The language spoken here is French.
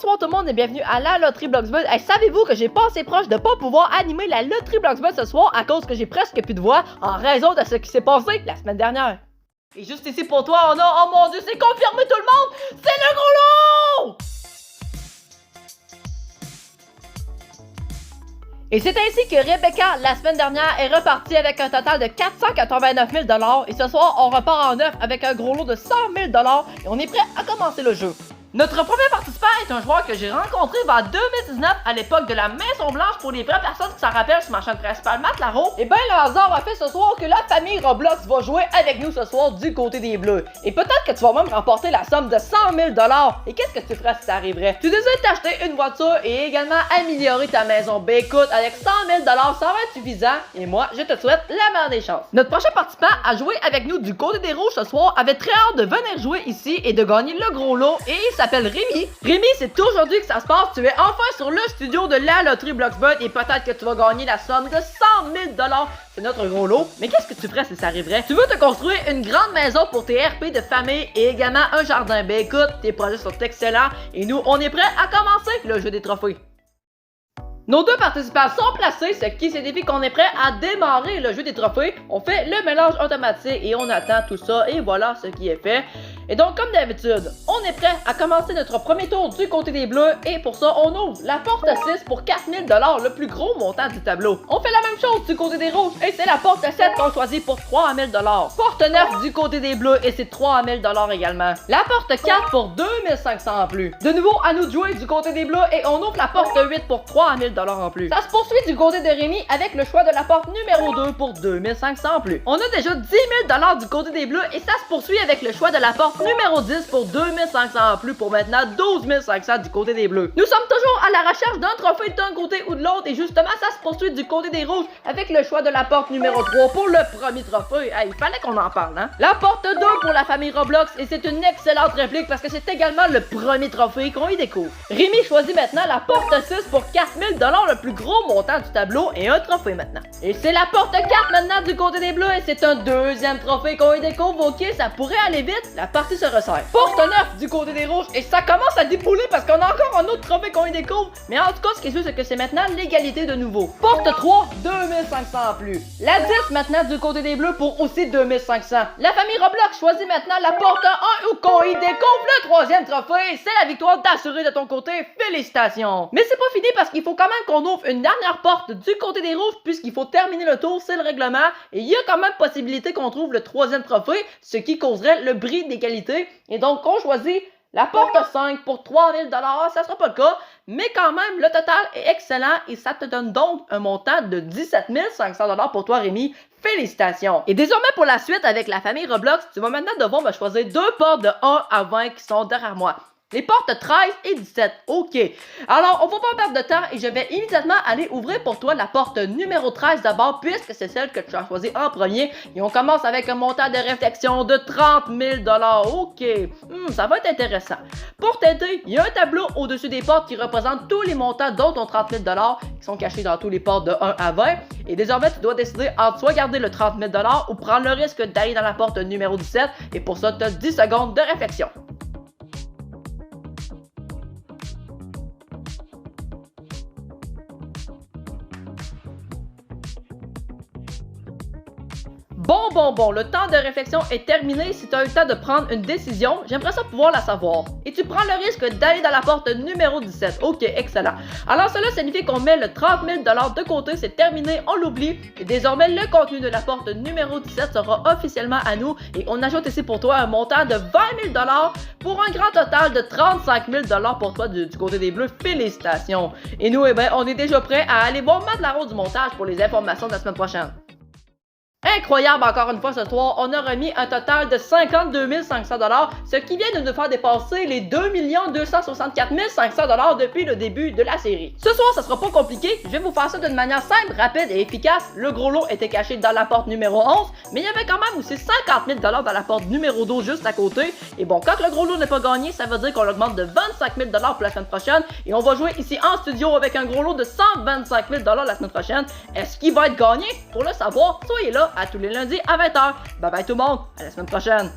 Bonsoir tout le monde et bienvenue à la Loterie Bloxburg. Hey, savez-vous que j'ai pas assez proche de pas pouvoir animer la Loterie Bloxburg ce soir à cause que j'ai presque plus de voix en raison de ce qui s'est passé la semaine dernière. Et juste ici pour toi, on a, oh mon dieu, c'est confirmé tout le monde, c'est le gros lot! Et c'est ainsi que Rebecca, la semaine dernière, est repartie avec un total de 489 000 $. Et ce soir, on repart en neuf avec un gros lot de 100 000 $ et on est prêt à commencer le jeu. Notre premier participant est un joueur que j'ai rencontré vers 2019 à l'époque de la Maison Blanche pour les vraies personnes qui s'en rappellent sur ma chaîne principale, Matt Laro. Et ben le hasard a fait ce soir que la famille Roblox va jouer avec nous ce soir du côté des Bleus. Et peut-être que tu vas même remporter la somme de 100 000 $. Et qu'est-ce que tu ferais si ça arriverait? Tu décides t'acheter une voiture et également améliorer ta maison. Ben écoute, avec 100 000 $, ça va être suffisant. Et moi, je te souhaite la meilleure des chances. Notre prochain participant à jouer avec nous du côté des Rouges ce soir avait très hâte de venir jouer ici et de gagner le gros lot. Et il s'appelle Rémi. Rémi, c'est aujourd'hui que ça se passe. Tu es enfin sur le studio de la Loterie Bloxburg et peut-être que tu vas gagner la somme de 100 000 $. C'est notre gros lot. Mais qu'est-ce que tu ferais si ça arriverait? Tu veux te construire une grande maison pour tes RP de famille et également un jardin. Ben écoute, tes projets sont excellents et nous, on est prêts à commencer le jeu des trophées. Nos deux participants sont placés, ce qui signifie qu'on est prêt à démarrer le jeu des trophées. On fait le mélange automatique et on attend tout ça et voilà ce qui est fait. Et donc comme d'habitude, on est prêt à commencer notre premier tour du côté des Bleus et pour ça on ouvre la porte 6 pour 4 000 $, le plus gros montant du tableau. On fait la même chose du côté des Rouges et c'est la porte 7 qu'on choisit pour 3 000 $. Porte 9 du côté des Bleus et c'est 3 000 $ également. La porte 4 pour 2 500 en plus. De nouveau à nous de jouer du côté des Bleus et on ouvre la porte 8 pour 3 000 $ en plus. Ça se poursuit du côté de Rémi avec le choix de la porte numéro 2 pour 2 500 en plus. On a déjà 10 000 $ du côté des Bleus et ça se poursuit avec le choix de la porte numéro 10 pour 2 500 en plus pour maintenant 12 500 du côté des Bleus. Nous sommes toujours à la recherche d'un trophée d'un côté ou de l'autre et justement ça se poursuit du côté des Rouges avec le choix de la porte numéro 3 pour le premier trophée. Hey, il fallait qu'on en parle, hein? La porte 2 pour la famille Roblox et c'est une excellente réplique parce que c'est également le premier trophée qu'on y découvre. Rémi choisit maintenant la porte 6 pour 4 000 $, le plus gros montant du tableau et un trophée maintenant. Et c'est la porte 4 maintenant du côté des Bleus et c'est un deuxième trophée qu'on y découvre. Ok, ça pourrait aller vite, la partie se resserre. Porte 9 du côté des Rouges et ça commence à dépouler parce qu'on a encore un autre trophée qu'on y découvre. Mais en tout cas, ce qui est sûr, c'est que c'est maintenant l'égalité de nouveau. Porte 3, 2500 en plus. La 10 maintenant du côté des Bleus pour aussi 2500. La famille Roblox choisit maintenant la porte 1 où qu'on y découvre le troisième trophée. C'est la victoire d'assurer de ton côté. Félicitations. Mais c'est pas fini parce qu'il faut quand même qu'on ouvre une dernière porte du côté des Rouges puisqu'il faut terminer le tour, c'est le règlement. Et il y a quand même possibilité qu'on trouve le troisième trophée, ce qui causerait le bris d'égalité. Et donc on choisit la porte 5 pour 3 000 $, ça sera pas le cas, mais quand même le total est excellent et ça te donne donc un montant de 17 500 $ pour toi Rémi. Félicitations! Et désormais pour la suite avec la famille Roblox, tu vas maintenant devoir me choisir deux portes de 1 à 20 qui sont derrière moi. Les portes 13 et 17, ok. Alors, on va pas perdre de temps et je vais immédiatement aller ouvrir pour toi la porte numéro 13 d'abord, puisque c'est celle que tu as choisie en premier. Et on commence avec un montant de réflexion de 30 000 $, ok. Ça va être intéressant. Pour t'aider, il y a un tableau au-dessus des portes qui représente tous les montants dont ton 30 000 $ qui sont cachés dans tous les portes de 1 à 20. Et désormais, tu dois décider entre soit garder le 30 000 $ ou prendre le risque d'aller dans la porte numéro 17. Et pour ça, tu as 10 secondes de réflexion. Bon, le temps de réflexion est terminé. Si tu as eu le temps de prendre une décision, j'aimerais ça pouvoir la savoir. Et tu prends le risque d'aller dans la porte numéro 17. Ok, excellent. Alors cela signifie qu'on met le 30 000 $ de côté, c'est terminé, on l'oublie. Et désormais, le contenu de la porte numéro 17 sera officiellement à nous. Et on ajoute ici pour toi un montant de 20 000 $ pour un grand total de 35 000 $ pour toi du côté des Bleus. Félicitations. Et nous, eh ben, on est déjà prêts à aller voir Matt Laro du montage pour les informations de la semaine prochaine. Incroyable encore une fois ce soir, on a remis un total de 52 500 $, ce qui vient de nous faire dépasser les 2 264 500 $ depuis le début de la série. Ce soir, ça sera pas compliqué, je vais vous faire ça d'une manière simple, rapide et efficace. Le gros lot était caché dans la porte numéro 11, mais il y avait quand même aussi 50 000 $ dans la porte numéro 12 juste à côté. Et bon, quand le gros lot n'est pas gagné, ça veut dire qu'on l'augmente de 25 000 $ pour la semaine prochaine. Et on va jouer ici en studio avec un gros lot de 125 000 $ la semaine prochaine. Est-ce qu'il va être gagné? Pour le savoir, soyez là à tous les lundis à 20 h. Bye bye tout le monde, à la semaine prochaine.